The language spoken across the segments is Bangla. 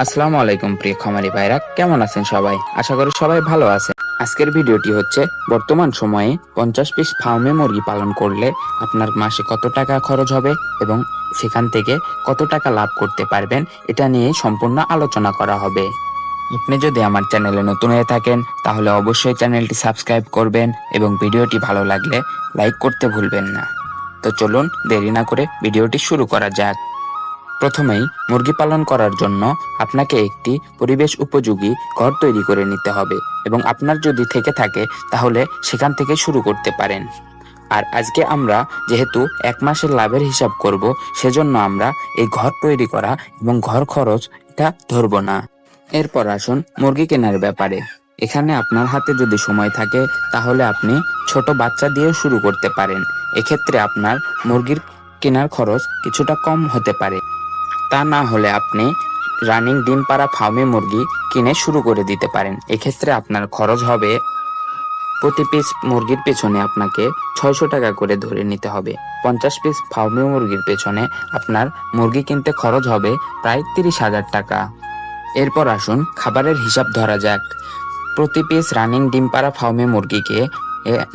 আসসালামু আলাইকুম প্রিয় খামারি ভাইরা, কেমন আছেন সবাই? আশা করি সবাই ভালো আছে। আজকের ভিডিওটি হচ্ছে বর্তমান সময়ে 50 পিস ফার্মে মুরগি পালন করলে আপনার মাসে কত টাকা খরচ হবে এবং সেখান থেকে কত টাকা লাভ করতে পারবেন, এটা নিয়ে সম্পূর্ণ আলোচনা করা হবে। আপনি যদি আমার চ্যানেলে নতুন হয়ে থাকেন তাহলে অবশ্যই চ্যানেলটি সাবস্ক্রাইব করবেন এবং ভিডিওটি ভালো লাগলে লাইক করতে ভুলবেন না। তো চলুন দেরি না করে ভিডিওটি শুরু করা যাক। প্রথমেই মুরগি পালন করার জন্য আপনাকে একটি পরিবেশ উপযোগী ঘর তৈরি করে নিতে হবে এবং আপনার যদি থেকে থাকে তাহলে সেখান থেকে শুরু করতে পারেন। আর আজকে আমরা যেহেতু এক মাসের লাভের হিসাব করব, সেজন্য আমরা এই ঘর তৈরি করা এবং ঘর খরচ এটা ধরব না। এরপর আসুন মুরগি কেনার ব্যাপারে। এখানে আপনার হাতে যদি সময় থাকে তাহলে আপনি ছোট বাচ্চা দিয়েও শুরু করতে পারেন। এক্ষেত্রে আপনার মুরগির কেনার খরচ কিছুটা কম হতে পারে। তা না হলে আপনি রানিং ডিম পাড়া ফার্মে মুরগি কিনে শুরু করে দিতে পারেন। এক্ষেত্রে আপনার খরচ হবে প্রতি পিস মুরগির পেছনে আপনাকে 600 টাকা করে ধরে নিতে হবে। 50 পিস ফার্মে মুরগির পেছনে আপনার মুরগি কিনতে খরচ হবে প্রায় 30,000 টাকা। এরপর আসুন খাবারের হিসাব ধরা যাক। প্রতি পিস রানিং ডিম পাড়া ফার্মে মুরগিকে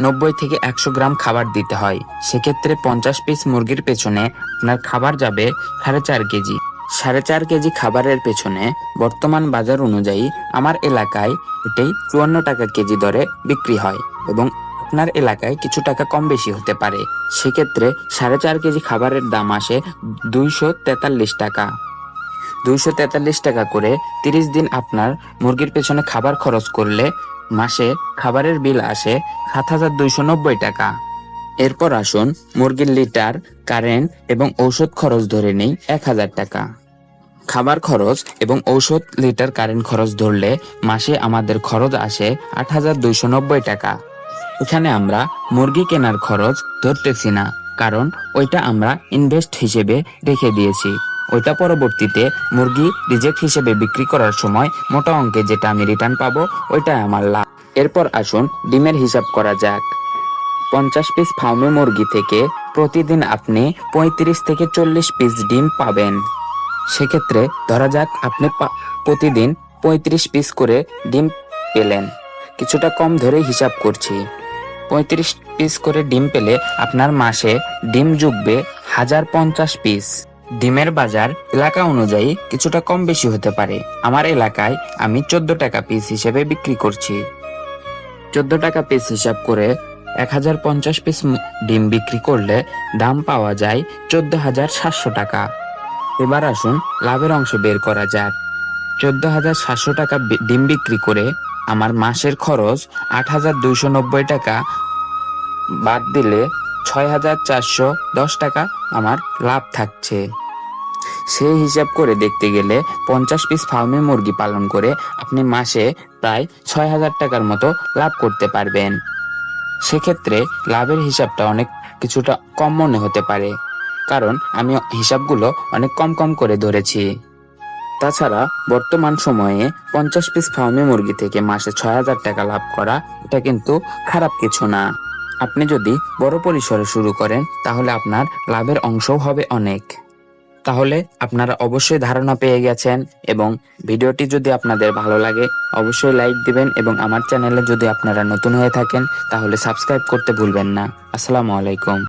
90 থেকে 100 গ্রাম খাবার দিতে হয়। সেক্ষেত্রে 50 পিস মুরগির পেছনে আপনার খাবার যাবে 4.5 কেজি। 4.5 কেজি খাবারের পেছনে বর্তমান বাজার অনুযায়ী আমার এলাকায় এটাই 54 টাকা কেজি দরে বিক্রি হয় এবং আপনার এলাকায় কিছু টাকা কম বেশি হতে পারে। সেক্ষেত্রে 4.5 কেজি খাবারের দাম আসে 243 টাকা। 243 টাকা করে 30 দিন আপনার মুরগির পেছনে খাবার খরচ করলে মাসে খাবারের বিল আসে 7,290 টাকা। এরপর আসুন মুরগির লিটার, কারেন্ট এবং ঔষধ খরচ ধরে নেই 1,000 টাকা। খাবার খরচ এবং ঔষধ, লিটার, কারেন্ট খরচ ধরলে মাসে আমাদের খরচ আসে 8,290 টাকা। এখানে আমরা মুরগি কেনার খরচ ধরতেছি না, কারণ ওইটা আমরা ইনভেস্ট হিসেবে রেখে দিয়েছি। ওইটা পরবর্তীতে মুরগি রিজেক্ট হিসেবে বিক্রি করার সময় মোটা অঙ্কে যেটা আমি রিটার্ন পাবো ওইটাই আমার লাভ। এরপর আসুন ডিমের হিসাব করা যাক। 50 পিস ফার্মে মুরগি থেকে প্রতিদিন আপনি 35 থেকে 40 পিস ডিম পাবেন। সেক্ষেত্রে ধরা যাক আপনি প্রতিদিন 35 পিস করে ডিম পেলেন। কিছুটা কম ধরে হিসাব করছি। 35 পিস করে ডিম পেলে আপনার মাসে ডিম জুগবে 1050 পিস। ডিমের বাজার এলাকা অনুযায়ী কিছুটা কম বেশি হতে পারে। আমার এলাকায় আমি 14 টাকা পিস হিসেবে বিক্রি করছি। 14 টাকা পিস হিসাব করে 1050 পিস ডিম বিক্রি করলে দাম পাওয়া যায় 14,700 টাকা। এবার আসুন লাভের অংশ বের করা যাক। 14,700 টাকা ডিম বিক্রি করে আমার মাসের খরচ 8,290 টাকা বাদ দিলে 6,410 টাকা আমার লাভ থাকছে। সেই হিসাব করে দেখতে গেলে 50 পিস ফার্মে মুরগি পালন করে আপনি মাসে প্রায় 6,000 টাকার মতো লাভ করতে পারবেন। সেক্ষেত্রে লাভের হিসাবটা অনেক কিছুটা কম মনে হতে পারে, কারণ আমি হিসাবগুলো অনেক কম কম করে ধরেছি। তাছাড়া বর্তমান সময়ে 50 পিস ফার্মে মুরগি থেকে মাসে 6,000 টাকা লাভ করা এটা কিন্তু খারাপ কিছু না। আপনি যদি বড় পরিসরে শুরু করেন তাহলে আপনার লাভের অংশও হবে অনেক। তাহলে আপনারা অবশ্যই ধারণা পেয়ে গেছেন এবং ভিডিওটি যদি আপনাদের ভালো লাগে অবশ্যই লাইক দিবেন এবং আমার চ্যানেলে যদি আপনারা নতুন হয়ে থাকেন তাহলে সাবস্ক্রাইব করতে ভুলবেন না। আসসালামু আলাইকুম।